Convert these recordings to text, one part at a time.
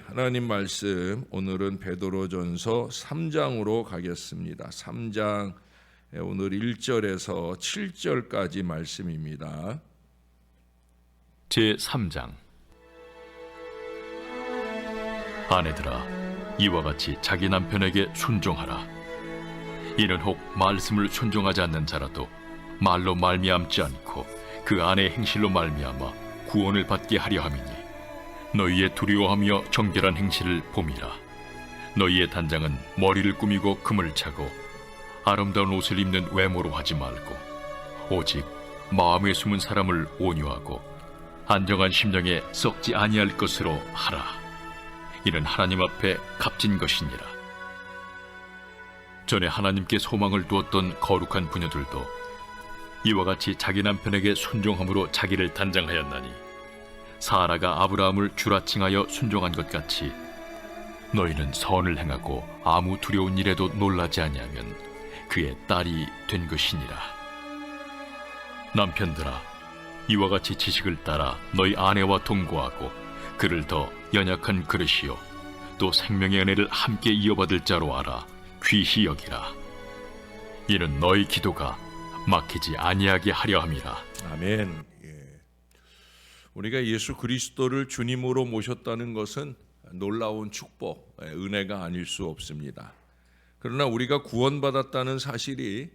하나님 말씀 오늘은 베드로전서 3장으로 가겠습니다. 3장 오늘 1절에서 7절까지 말씀입니다. 제3장. 아내들아, 이와 같이 자기 남편에게 순종하라. 이는 혹 말씀을 순종하지 않는 자라도 말로 말미암지 않고 그 아내의 행실로 말미암아 구원을 받게 하려 함이니, 너희의 두려워하며 정결한 행실을 봄이라. 너희의 단장은 머리를 꾸미고 금을 차고 아름다운 옷을 입는 외모로 하지 말고, 오직 마음에 숨은 사람을 온유하고 안정한 심령에 썩지 아니할 것으로 하라. 이는 하나님 앞에 값진 것이니라. 전에 하나님께 소망을 두었던 거룩한 부녀들도 이와 같이 자기 남편에게 순종함으로 자기를 단장하였나니, 사라가 아브라함을 주라 칭하여 순종한 것 같이 너희는 선을 행하고 아무 두려운 일에도 놀라지 아니하면 그의 딸이 된 것이니라. 남편들아, 이와 같이 지식을 따라 너희 아내와 동거하고 그를 더 연약한 그릇이요 또 생명의 은혜를 함께 이어받을 자로 알아 귀히 여기라. 이는 너희 기도가 막히지 아니하게 하려 함이라. 아멘. 우리가 예수 그리스도를 주님으로 모셨다는 것은 놀라운 축복, 은혜가 아닐 수 없습니다. 그러나 우리가 구원받았다는 사실이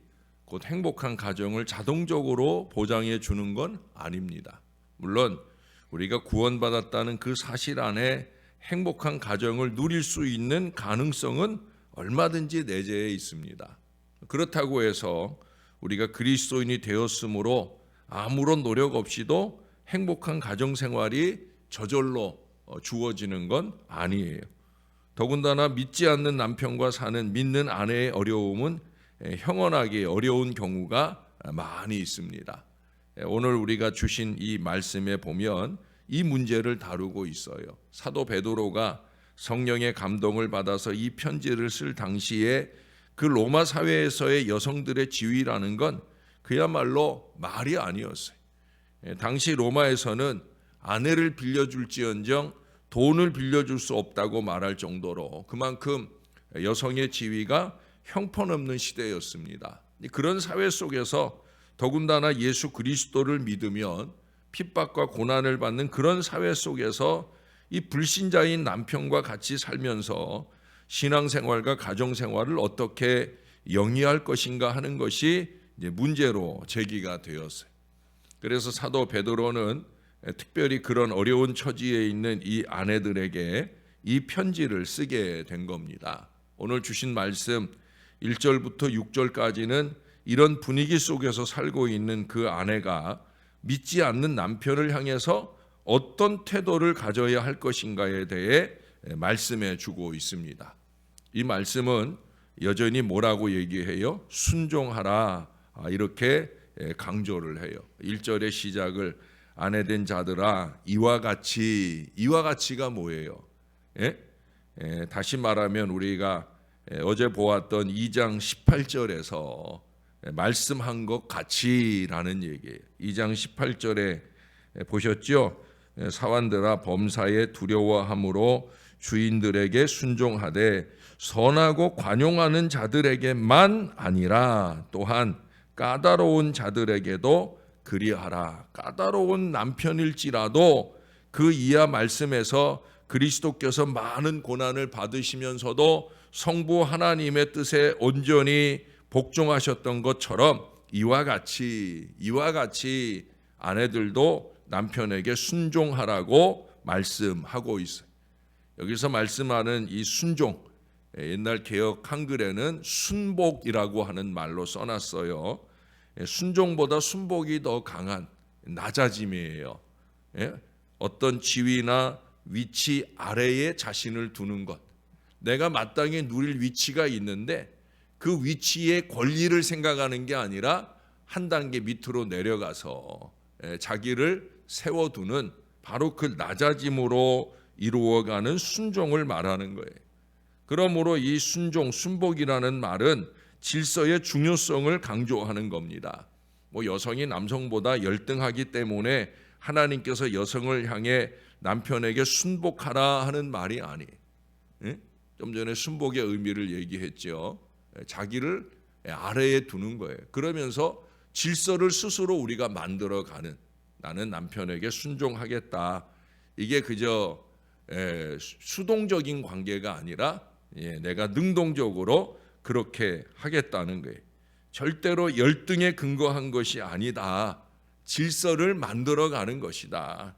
곧 행복한 가정을 자동적으로 보장해 주는 건 아닙니다. 물론 우리가 구원받았다는 그 사실 안에 행복한 가정을 누릴 수 있는 가능성은 얼마든지 내재해 있습니다. 그렇다고 해서 우리가 그리스도인이 되었으므로 아무런 노력 없이도 행복한 가정 생활이 저절로 주어지는 건 아니에요. 더군다나 믿지 않는 남편과 사는 믿는 아내의 어려움은 형언하기 어려운 경우가 많이 있습니다. 오늘 우리가 주신 이 말씀에 보면 이 문제를 다루고 있어요. 사도 베드로가 성령의 감동을 받아서 이 편지를 쓸 당시에 그 로마 사회에서의 여성들의 지위라는 건 그야말로 말이 아니었어요. 당시 로마에서는 아내를 빌려줄지언정 돈을 빌려줄 수 없다고 말할 정도로 그만큼 여성의 지위가 형편없는 시대였습니다. 그런 사회 속에서 더군다나 예수 그리스도를 믿으면 핍박과 고난을 받는 그런 사회 속에서 이 불신자인 남편과 같이 살면서 신앙생활과 가정생활을 어떻게 영위할 것인가 하는 것이 이제 문제로 제기가 되었어요. 그래서 사도 베드로는 특별히 그런 어려운 처지에 있는 이 아내들에게 이 편지를 쓰게 된 겁니다. 오늘 주신 말씀 1절부터 6절까지는 이런 분위기 속에서 살고 있는 그 아내가 믿지 않는 남편을 향해서 어떤 태도를 가져야 할 것인가에 대해 말씀해 주고 있습니다. 이 말씀은 여전히 뭐라고 얘기해요? 순종하라, 이렇게 강조를 해요. 1절의 시작을 아내된 자들아 이와 같이가 뭐예요? 다시 말하면 우리가 어제 보았던 2장 18절에서 말씀한 것 같이라는 얘기예요. 2장 18절에 보셨죠? 사환들아 범사에 두려워함으로 주인들에게 순종하되 선하고 관용하는 자들에게만 아니라 또한 까다로운 자들에게도 그리하라. 까다로운 남편일지라도 그 이하 말씀에서 그리스도께서 많은 고난을 받으시면서도 성부 하나님의 뜻에 온전히 복종하셨던 것처럼 이와 같이 아내들도 남편에게 순종하라고 말씀하고 있어요. 여기서 말씀하는 이 순종, 옛날 개역 한글에는 순복이라고 하는 말로 써놨어요. 순종보다 순복이 더 강한 낮아짐이에요. 어떤 지위나 위치 아래에 자신을 두는 것. 내가 마땅히 누릴 위치가 있는데 그 위치의 권리를 생각하는 게 아니라 한 단계 밑으로 내려가서 자기를 세워두는 바로 그 낮아짐으로 이루어가는 순종을 말하는 거예요. 그러므로 이 순종, 순복이라는 말은 질서의 중요성을 강조하는 겁니다. 여성이 남성보다 열등하기 때문에 하나님께서 여성을 향해 남편에게 순복하라 하는 말이 아니에요. 예? 좀 전에 순복의 의미를 얘기했죠. 자기를 아래에 두는 거예요. 그러면서 질서를 스스로 우리가 만들어가는, 나는 남편에게 순종하겠다. 이게 그저 수동적인 관계가 아니라 내가 능동적으로 그렇게 하겠다는 거예요. 절대로 열등에 근거한 것이 아니다. 질서를 만들어가는 것이다.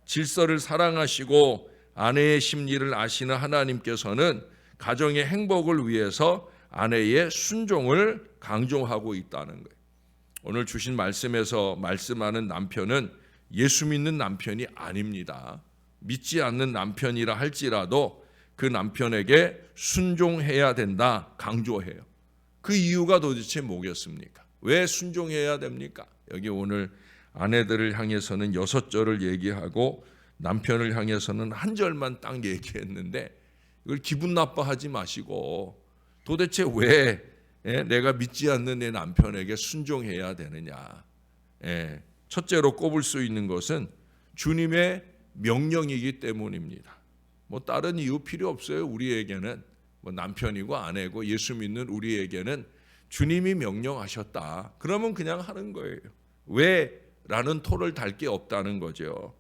질서를 사랑하시고 아내의 심리를 아시는 하나님께서는 가정의 행복을 위해서 아내의 순종을 강조하고 있다는 거예요. 오늘 주신 말씀에서 말씀하는 남편은 예수 믿는 남편이 아닙니다. 믿지 않는 남편이라 할지라도 그 남편에게 순종해야 된다 강조해요. 그 이유가 도대체 뭐겠습니까? 왜 순종해야 됩니까? 여기 오늘 아내들을 향해서는 6절을 얘기하고 남편을 향해서는 한 절만 딱 얘기했는데 이걸 기분 나빠하지 마시고 도대체 왜 내가 믿지 않는 내 남편에게 순종해야 되느냐. 첫째로 꼽을 수 있는 것은 주님의 명령이기 때문입니다. 뭐 다른 이유 필요 없어요. 우리에게는 뭐 남편이고 아내고 예수 믿는 우리에게는 주님이 명령하셨다. 그러면 그냥 하는 거예요. 왜? 라는 토를 달 게 없다는 거죠.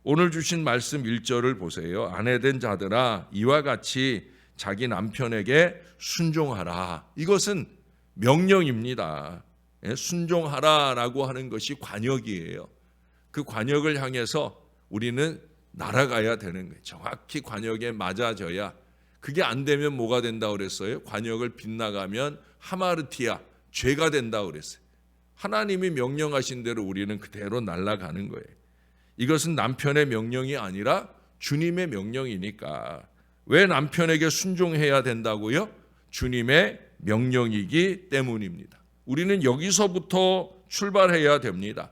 오늘 주신 말씀 1절을 보세요. 아내된 자들아 이와 같이 자기 남편에게 순종하라. 이것은 명령입니다. 순종하라라고 하는 것이 관역이에요. 그 관역을 향해서 우리는 날아가야 되는 거예요. 정확히 관역에 맞아져야. 그게 안 되면 뭐가 된다고 그랬어요? 관역을 빗나가면 하마르티아, 죄가 된다고 그랬어요. 하나님이 명령하신 대로 우리는 그대로 날아가는 거예요. 이것은 남편의 명령이 아니라 주님의 명령이니까. 왜 남편에게 순종해야 된다고요? 주님의 명령이기 때문입니다. 우리는 여기서부터 출발해야 됩니다.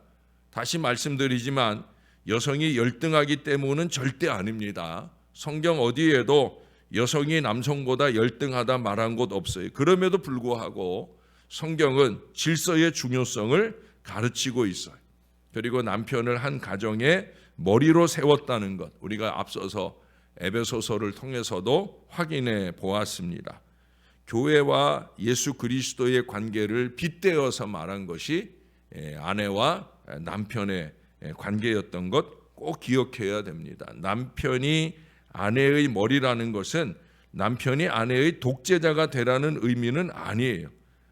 다시 말씀드리지만 여성이 열등하기 때문은 절대 아닙니다. 성경 어디에도 여성이 남성보다 열등하다 말한 곳 없어요. 그럼에도 불구하고 성경은 질서의 중요성을 가르치고 있어요. 그리고 남편을 한 가정의 머리로 세웠다는 것, 우리가 앞서서 에베소서를 통해서도 확인해 보았습니다. 교회와 예수 그리스도의 관계를 빗대어서 말한 것이 아내와 남편의 관계였던 것 꼭 기억해야 됩니다. 남편이 아내의 머리라는 것은 남편이 아내의 독재자가 되라는 의미는 아니에요.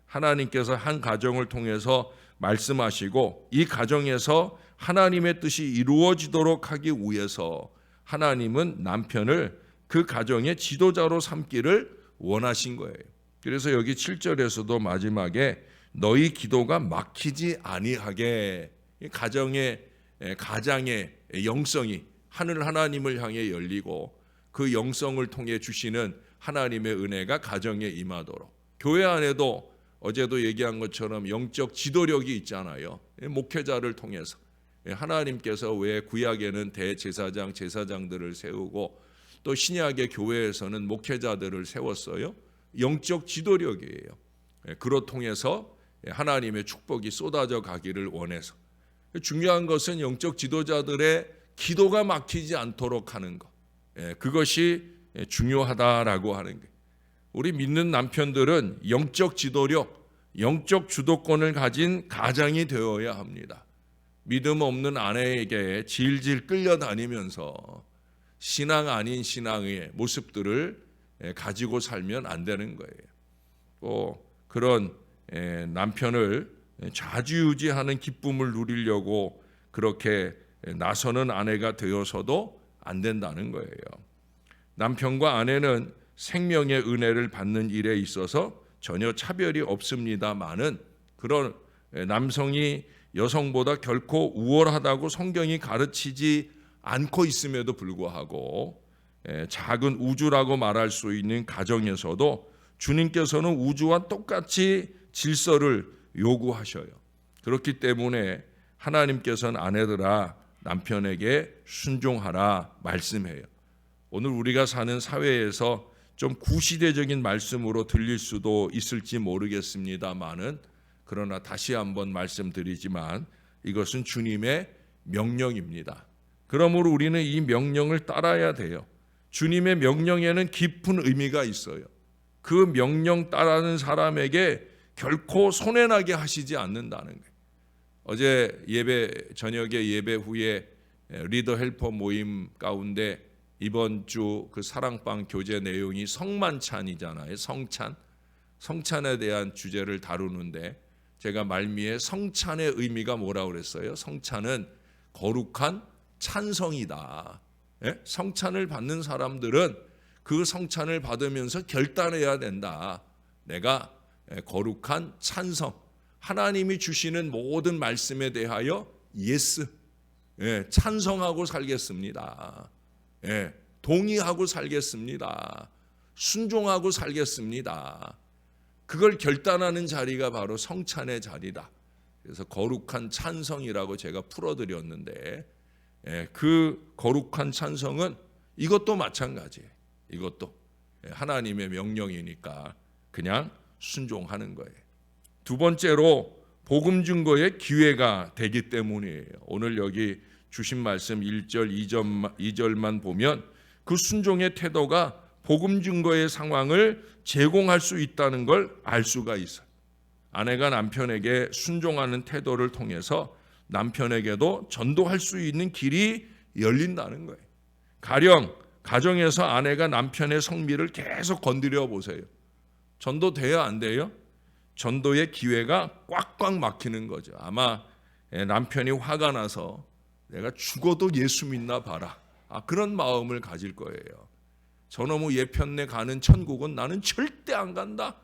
하나님께서 한 가정을 통해서 말씀하시고 이 가정에서 하나님의 뜻이 이루어지도록 하기 위해서 하나님은 남편을 그 가정의 지도자로 삼기를 원하신 거예요. 그래서 여기 7절에서도 마지막에 너희 기도가 막히지 아니하게, 가장의 영성이 하늘 하나님을 향해 열리고 그 영성을 통해 주시는 하나님의 은혜가 가정에 임하도록. 교회 안에도 어제도 얘기한 것처럼 영적 지도력이 있잖아요. 목회자를 통해서 하나님께서 왜 구약에는 대제사장, 제사장들을 세우고 또 신약의 교회에서는 목회자들을 세웠어요? 영적 지도력이에요. 그로 통해서 하나님의 축복이 쏟아져 가기를 원해서. 중요한 것은 영적 지도자들의 기도가 막히지 않도록 하는 것. 그것이 중요하다라고 하는 거예요. 우리 믿는 남편들은 영적 지도력, 영적 주도권을 가진 가장이 되어야 합니다. 믿음 없는 아내에게 질질 끌려다니면서 신앙 아닌 신앙의 모습들을 가지고 살면 안 되는 거예요. 또 그런 남편을 좌지우지하는 기쁨을 누리려고 그렇게 나서는 아내가 되어서도 안 된다는 거예요. 남편과 아내는 생명의 은혜를 받는 일에 있어서 전혀 차별이 없습니다만은 그런 남성이 여성보다 결코 우월하다고 성경이 가르치지 않고 있음에도 불구하고 작은 우주라고 말할 수 있는 가정에서도 주님께서는 우주와 똑같이 질서를 요구하셔요. 그렇기 때문에 하나님께서는 아내들아 남편에게 순종하라 말씀해요. 오늘 우리가 사는 사회에서 좀 구시대적인 말씀으로 들릴 수도 있을지 모르겠습니다만은 그러나 다시 한번 말씀드리지만 이것은 주님의 명령입니다. 그러므로 우리는 이 명령을 따라야 돼요. 주님의 명령에는 깊은 의미가 있어요. 그 명령 따르는 사람에게 결코 손해나게 하시지 않는다는 거예요. 어제 저녁에 예배 후에 리더 헬퍼 모임 가운데 이번 주 그 사랑방 교제 내용이 성만찬이잖아요. 성찬에 대한 주제를 다루는데 제가 말미에 성찬의 의미가 뭐라고 그랬어요? 성찬은 거룩한 찬성이다. 성찬을 받는 사람들은 그 성찬을 받으면서 결단해야 된다. 내가 거룩한 찬성, 하나님이 주시는 모든 말씀에 대하여 예스, 찬성하고 살겠습니다. 동의하고 살겠습니다. 순종하고 살겠습니다. 그걸 결단하는 자리가 바로 성찬의 자리다. 그래서 거룩한 찬성이라고 제가 풀어드렸는데 그 거룩한 찬성은 이것도 마찬가지예요. 이것도 하나님의 명령이니까 그냥 순종하는 거예요. 두 번째로 복음 증거의 기회가 되기 때문이에요. 오늘 여기 주신 말씀 1절, 2절만 보면 그 순종의 태도가 복음 증거의 상황을 제공할 수 있다는 걸 알 수가 있어요. 아내가 남편에게 순종하는 태도를 통해서 남편에게도 전도할 수 있는 길이 열린다는 거예요. 가령 가정에서 아내가 남편의 성미를 계속 건드려 보세요. 전도돼야 안 돼요? 전도의 기회가 꽉꽉 막히는 거죠. 아마 남편이 화가 나서 내가 죽어도 예수 믿나 봐라. 그런 마음을 가질 거예요. 저놈의 예편내 가는 천국은 나는 절대 안 간다.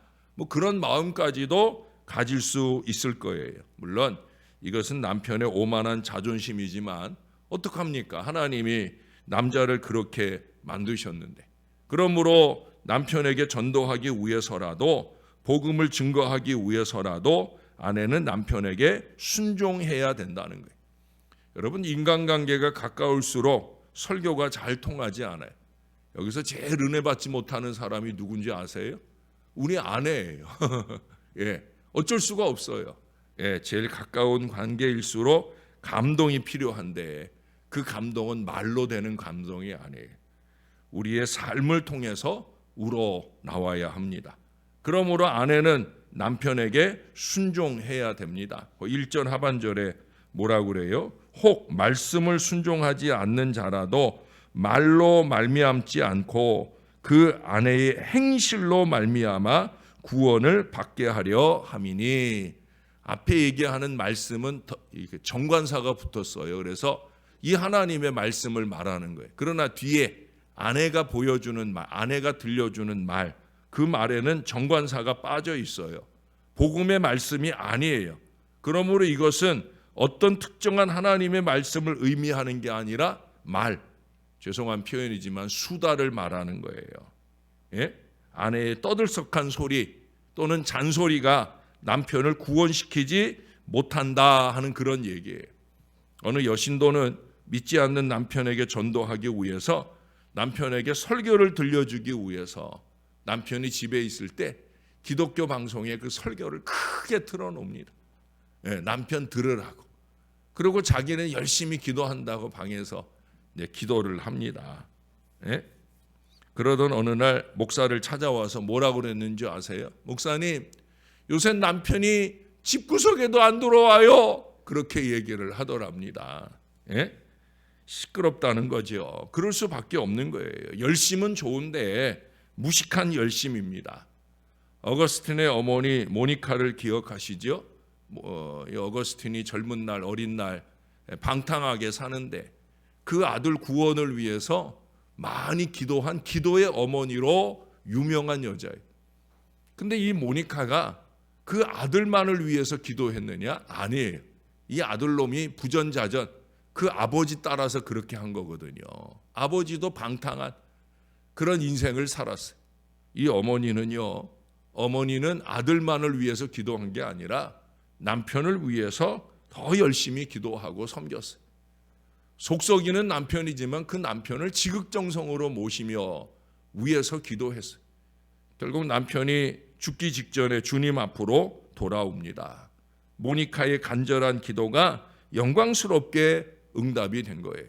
그런 마음까지도 가질 수 있을 거예요. 물론 이것은 남편의 오만한 자존심이지만 어떡합니까? 하나님이 남자를 그렇게 만드셨는데. 그러므로 남편에게 전도하기 위해서라도, 복음을 증거하기 위해서라도 아내는 남편에게 순종해야 된다는 거예요. 여러분, 인간관계가 가까울수록 설교가 잘 통하지 않아요. 여기서 제일 은혜 받지 못하는 사람이 누군지 아세요? 우리 아내예요. 어쩔 수가 없어요. 제일 가까운 관계일수록 감동이 필요한데 그 감동은 말로 되는 감동이 아니에요. 우리의 삶을 통해서 우러 나와야 합니다. 그러므로 아내는 남편에게 순종해야 됩니다. 1절 하반절에 뭐라고 그래요? 혹 말씀을 순종하지 않는 자라도 말로 말미암지 않고 그 아내의 행실로 말미암아 구원을 받게 하려 함이니. 앞에 얘기하는 말씀은 정관사가 붙었어요. 그래서 이 하나님의 말씀을 말하는 거예요. 그러나 뒤에 아내가 보여주는 말, 아내가 들려주는 말, 그 말에는 정관사가 빠져 있어요. 복음의 말씀이 아니에요. 그러므로 이것은 어떤 특정한 하나님의 말씀을 의미하는 게 아니라 죄송한 표현이지만 수다를 말하는 거예요. 아내의 떠들썩한 소리 또는 잔소리가 남편을 구원시키지 못한다 하는 그런 얘기예요. 어느 여신도는 믿지 않는 남편에게 전도하기 위해서, 남편에게 설교를 들려주기 위해서 남편이 집에 있을 때 기독교 방송에 그 설교를 크게 틀어놓습니다. 남편 들으라고. 그리고 자기는 열심히 기도한다고 방에서 기도를 합니다. 그러던 어느 날 목사를 찾아와서 뭐라고 그랬는지 아세요? 목사님, 요새 남편이 집구석에도 안 들어와요. 그렇게 얘기를 하더랍니다. 시끄럽다는 거죠. 그럴 수밖에 없는 거예요. 열심은 좋은데 무식한 열심입니다. 어거스틴의 어머니 모니카를 기억하시죠? 어거스틴이 젊은 날, 어린 날 방탕하게 사는데 그 아들 구원을 위해서 많이 기도한 기도의 어머니로 유명한 여자예요. 근데 이 모니카가 그 아들만을 위해서 기도했느냐? 아니에요. 이 아들놈이 부전자전, 그 아버지 따라서 그렇게 한 거거든요. 아버지도 방탕한 그런 인생을 살았어요. 이 어머니는 아들만을 위해서 기도한 게 아니라 남편을 위해서 더 열심히 기도하고 섬겼어요. 속썩이는 남편이지만 그 남편을 지극정성으로 모시며 위해서 기도했어요. 결국 남편이 죽기 직전에 주님 앞으로 돌아옵니다. 모니카의 간절한 기도가 영광스럽게 응답이 된 거예요.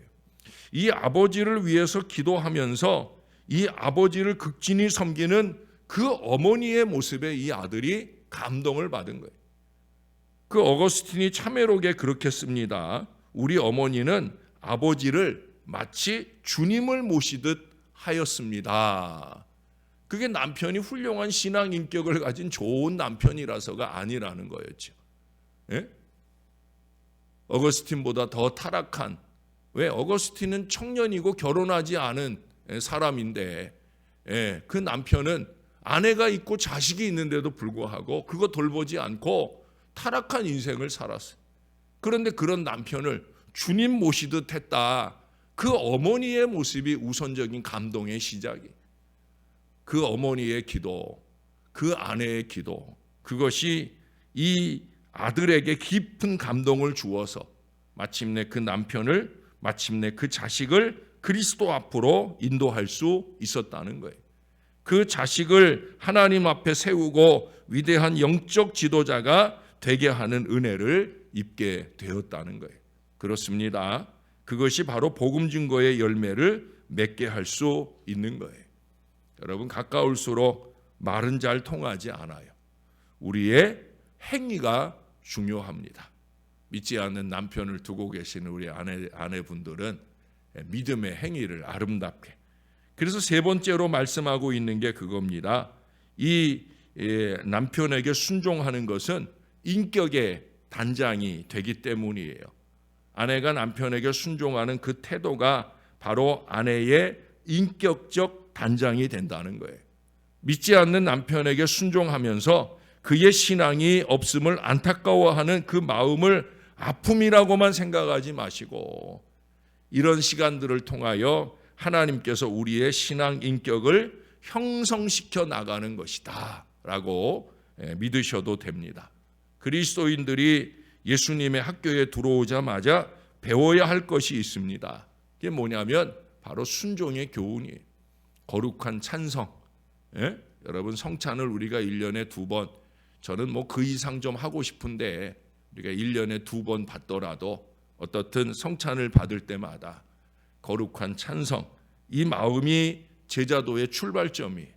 이 아버지를 위해서 기도하면서 이 아버지를 극진히 섬기는 그 어머니의 모습에 이 아들이 감동을 받은 거예요. 그 어거스틴이 참회록에 그렇게 씁니다. 우리 어머니는 아버지를 마치 주님을 모시듯 하였습니다. 그게 남편이 훌륭한 신앙 인격을 가진 좋은 남편이라서가 아니라는 거였죠. 예? 어거스틴보다 더 타락한, 왜 어거스틴은 청년이고 결혼하지 않은 사람인데 그 남편은 아내가 있고 자식이 있는데도 불구하고 그거 돌보지 않고 타락한 인생을 살았어요. 그런데 그런 남편을 주님 모시듯 했다. 그 어머니의 모습이 우선적인 감동의 시작이에요. 그 어머니의 기도, 그 아내의 기도, 그것이 이 아들에게 깊은 감동을 주어서 마침내 그 남편을, 마침내 그 자식을 그리스도 앞으로 인도할 수 있었다는 거예요. 그 자식을 하나님 앞에 세우고 위대한 영적 지도자가 되게 하는 은혜를 입게 되었다는 거예요. 그렇습니다. 그것이 바로 복음 증거의 열매를 맺게 할 수 있는 거예요. 여러분, 가까울수록 말은 잘 통하지 않아요. 우리의 행위가 중요합니다. 믿지 않는 남편을 두고 계시는 우리 아내분들은 믿음의 행위를 아름답게. 그래서 세 번째로 말씀하고 있는 게 그겁니다. 이 남편에게 순종하는 것은 인격의 단장이 되기 때문이에요. 아내가 남편에게 순종하는 그 태도가 바로 아내의 인격적 단장이 된다는 거예요. 믿지 않는 남편에게 순종하면서 그의 신앙이 없음을 안타까워하는 그 마음을 아픔이라고만 생각하지 마시고 이런 시간들을 통하여 하나님께서 우리의 신앙 인격을 형성시켜 나가는 것이다 라고 믿으셔도 됩니다. 그리스도인들이 예수님의 학교에 들어오자마자 배워야 할 것이 있습니다. 그게 뭐냐면 바로 순종의 교훈이에요. 거룩한 찬성. 여러분, 성찬을 우리가 1년에 2번, 저는 뭐 그 이상 좀 하고 싶은데 우리가 1년에 2번 받더라도 어떻든 성찬을 받을 때마다 거룩한 찬성, 이 마음이 제자도의 출발점이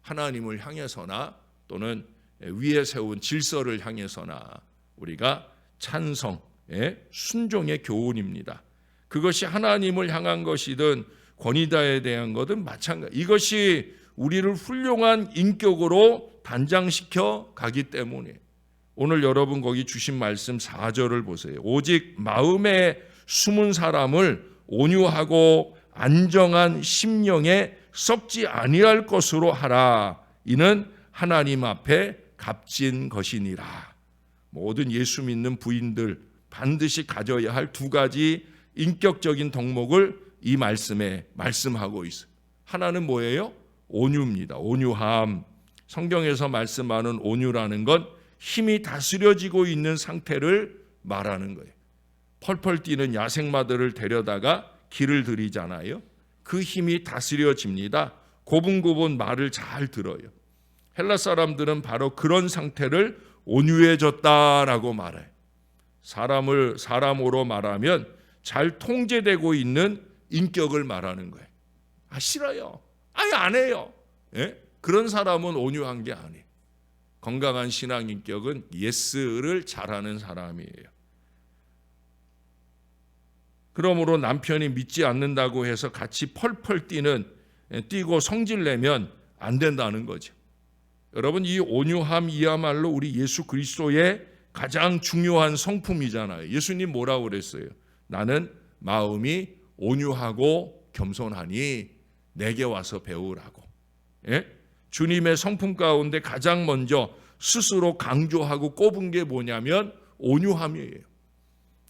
하나님을 향해서나 또는 위에 세운 질서를 향해서나 우리가 찬성의 순종의 교훈입니다. 그것이 하나님을 향한 것이든 권위자에 대한 것은 마찬가지. 이것이 우리를 훌륭한 인격으로 단장시켜 가기 때문에 오늘 여러분 거기 주신 말씀 4절을 보세요. 오직 마음에 숨은 사람을 온유하고 안정한 심령에 썩지 아니할 것으로 하라. 이는 하나님 앞에 값진 것이니라. 모든 예수 믿는 부인들 반드시 가져야 할 2가지 인격적인 덕목을 이 말씀에 말씀하고 있어요. 하나는 뭐예요? 온유입니다. 온유함. 성경에서 말씀하는 온유라는 건 힘이 다스려지고 있는 상태를 말하는 거예요. 펄펄 뛰는 야생마들을 데려다가 길을 들이잖아요. 그 힘이 다스려집니다. 고분고분 말을 잘 들어요. 헬라 사람들은 바로 그런 상태를 온유해졌다라고 말해요. 사람으로 말하면 잘 통제되고 있는 인격을 말하는 거예요. 아, 싫어요. 아예 안 해요. 그런 사람은 온유한 게 아니에요. 건강한 신앙 인격은 예스를 잘하는 사람이에요. 그러므로 남편이 믿지 않는다고 해서 같이 펄펄 뛰고 성질내면 안 된다는 거죠. 여러분, 이 온유함이야말로 우리 예수 그리스도의 가장 중요한 성품이잖아요. 예수님 뭐라고 그랬어요? 나는 마음이 온유하고 겸손하니 내게 와서 배우라고. 주님의 성품 가운데 가장 먼저 스스로 강조하고 꼽은 게 뭐냐면 온유함이에요.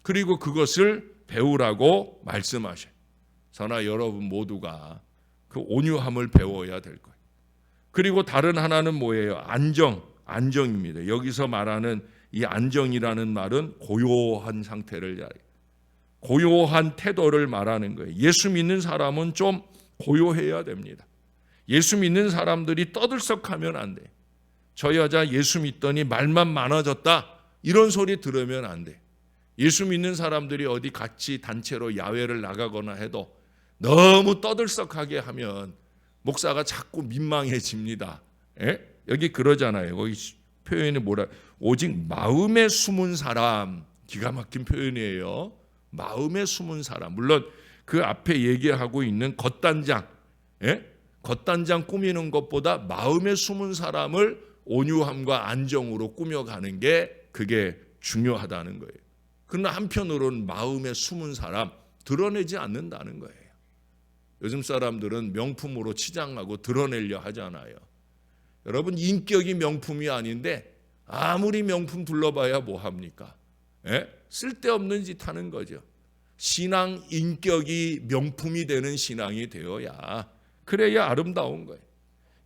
그리고 그것을 배우라고 말씀하셔요. 저나 여러분 모두가 그 온유함을 배워야 될 거예요. 그리고 다른 하나는 뭐예요? 안정입니다. 여기서 말하는 이 안정이라는 말은 고요한 상태를 말해요. 고요한 태도를 말하는 거예요. 예수 믿는 사람은 좀 고요해야 됩니다. 예수 믿는 사람들이 떠들썩하면 안 돼. 저 여자 예수 믿더니 말만 많아졌다. 이런 소리 들으면 안 돼. 예수 믿는 사람들이 어디 같이 단체로 야외를 나가거나 해도 너무 떠들썩하게 하면 목사가 자꾸 민망해집니다. 여기 그러잖아요. 거기 표현이 뭐라, 오직 마음에 숨은 사람. 기가 막힌 표현이에요. 마음에 숨은 사람. 물론 그 앞에 얘기하고 있는 겉단장, 겉단장 꾸미는 것보다 마음에 숨은 사람을 온유함과 안정으로 꾸며가는 게 그게 중요하다는 거예요. 그러나 한편으로는 마음에 숨은 사람 드러내지 않는다는 거예요. 요즘 사람들은 명품으로 치장하고 드러내려 하잖아요. 여러분, 인격이 명품이 아닌데 아무리 명품 둘러봐야 뭐합니까? 쓸데없는 짓 하는 거죠. 신앙 인격이 명품이 되는 신앙이 되어야, 그래야 아름다운 거예요.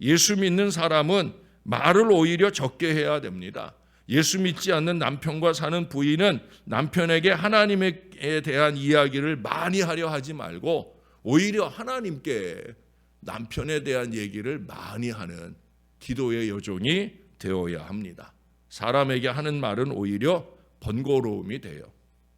예수 믿는 사람은 말을 오히려 적게 해야 됩니다. 예수 믿지 않는 남편과 사는 부인은 남편에게 하나님에 대한 이야기를 많이 하려 하지 말고 오히려 하나님께 남편에 대한 얘기를 많이 하는 기도의 여종이 되어야 합니다. 사람에게 하는 말은 오히려 번거로움이 돼요.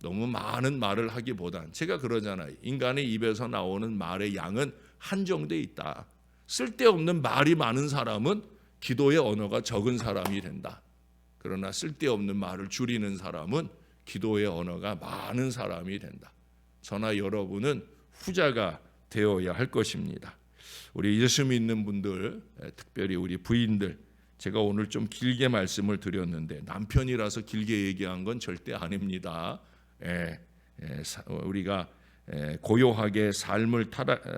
너무 많은 말을 하기보단, 제가 그러잖아요. 인간의 입에서 나오는 말의 양은 한정돼 있다. 쓸데없는 말이 많은 사람은 기도의 언어가 적은 사람이 된다. 그러나 쓸데없는 말을 줄이는 사람은 기도의 언어가 많은 사람이 된다. 저나 여러분은 후자가 되어야 할 것입니다. 우리 예수 믿는 분들, 특별히 우리 부인들, 제가 오늘 좀 길게 말씀을 드렸는데 남편이라서 길게 얘기한 건 절대 아닙니다. 우리가 고요하게 삶을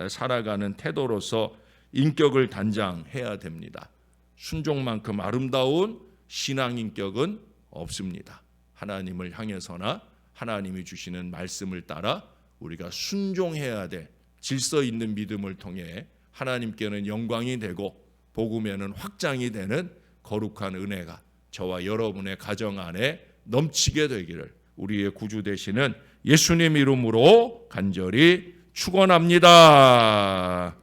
살아가는 태도로서 인격을 단장해야 됩니다. 순종만큼 아름다운 신앙 인격은 없습니다. 하나님을 향해서나 하나님이 주시는 말씀을 따라 우리가 순종해야 될 질서 있는 믿음을 통해 하나님께는 영광이 되고 복음에는 확장이 되는 거룩한 은혜가 저와 여러분의 가정 안에 넘치게 되기를 우리의 구주 되시는 예수님 이름으로 간절히 축원합니다.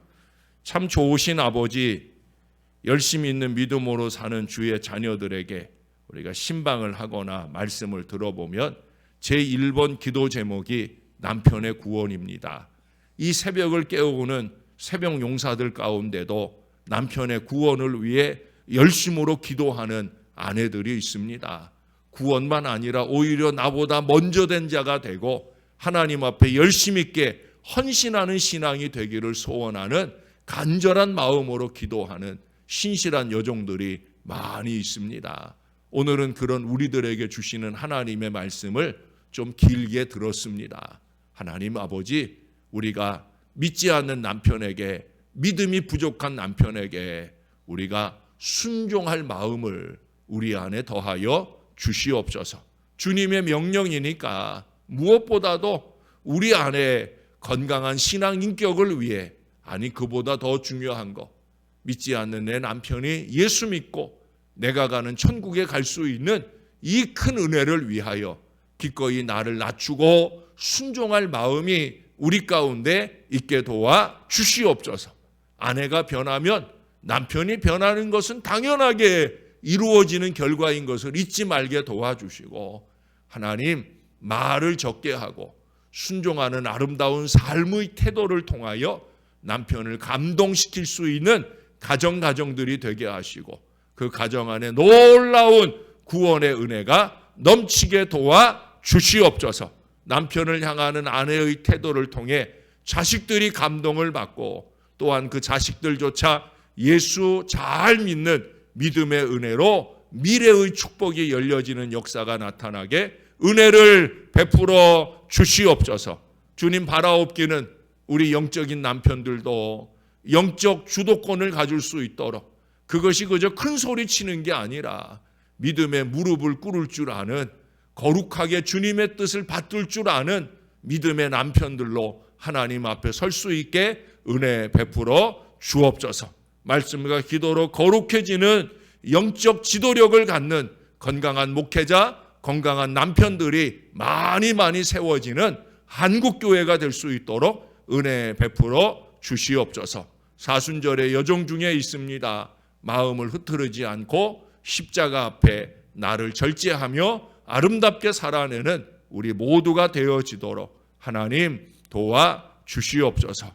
참 좋으신 아버지, 열심히 있는 믿음으로 사는 주의 자녀들에게 우리가 신방을 하거나 말씀을 들어보면 제1번 기도 제목이 남편의 구원입니다. 이 새벽을 깨우는 새벽 용사들 가운데도 남편의 구원을 위해 열심으로 기도하는 아내들이 있습니다. 구원만 아니라 오히려 나보다 먼저 된 자가 되고 하나님 앞에 열심 있게 헌신하는 신앙이 되기를 소원하는 간절한 마음으로 기도하는 신실한 여종들이 많이 있습니다. 오늘은 그런 우리들에게 주시는 하나님의 말씀을 좀 길게 들었습니다. 하나님 아버지, 우리가 믿지 않는 남편에게, 믿음이 부족한 남편에게 우리가 순종할 마음을 우리 안에 더하여 주시옵소서. 주님의 명령이니까 무엇보다도 우리 안에 건강한 신앙 인격을 위해, 아니 그보다 더 중요한 거, 믿지 않는 내 남편이 예수 믿고 내가 가는 천국에 갈 수 있는 이 큰 은혜를 위하여 기꺼이 나를 낮추고 순종할 마음이 우리 가운데 있게 도와 주시옵소서. 아내가 변하면 남편이 변하는 것은 당연하게 이루어지는 결과인 것을 잊지 말게 도와주시고, 하나님, 말을 적게 하고 순종하는 아름다운 삶의 태도를 통하여 남편을 감동시킬 수 있는 가정들이 되게 하시고 그 가정 안에 놀라운 구원의 은혜가 넘치게 도와 주시옵소서. 남편을 향하는 아내의 태도를 통해 자식들이 감동을 받고 또한 그 자식들조차 예수 잘 믿는 믿음의 은혜로 미래의 축복이 열려지는 역사가 나타나게 은혜를 베풀어 주시옵소서. 주님 바라옵기는 우리 영적인 남편들도 영적 주도권을 가질 수 있도록, 그것이 그저 큰 소리 치는 게 아니라 믿음의 무릎을 꿇을 줄 아는, 거룩하게 주님의 뜻을 받들 줄 아는 믿음의 남편들로 하나님 앞에 설 수 있게 은혜 베풀어 주옵소서. 말씀과 기도로 거룩해지는 영적 지도력을 갖는 건강한 목회자, 건강한 남편들이 많이 세워지는 한국교회가 될 수 있도록 은혜 베풀어 주시옵소서. 사순절의 여종 중에 있습니다. 마음을 흐트르지 않고 십자가 앞에 나를 절제하며 아름답게 살아내는 우리 모두가 되어지도록 하나님 도와주시옵소서.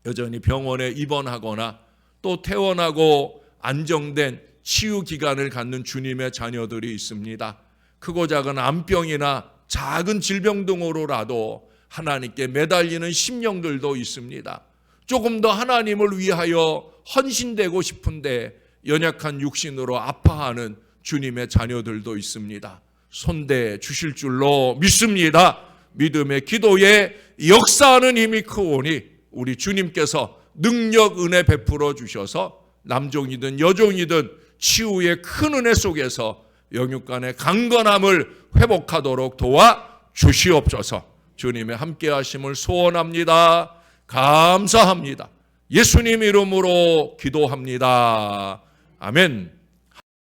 여전히 병원에 입원하거나 또 퇴원하고 안정된 치유 기간을 갖는 주님의 자녀들이 있습니다. 크고 작은 암병이나 작은 질병 등으로라도 하나님께 매달리는 심령들도 있습니다. 조금 더 하나님을 위하여 헌신되고 싶은데 연약한 육신으로 아파하는 주님의 자녀들도 있습니다. 손대 주실 줄로 믿습니다. 믿음의 기도에 역사하는 힘이 크오니 우리 주님께서 능력 은혜 베풀어 주셔서 남종이든 여종이든 치유의 큰 은혜 속에서 영육간의 강건함을 회복하도록 도와주시옵소서. 주님의 함께하심을 소원합니다. 감사합니다. 예수님 이름으로 기도합니다. 아멘.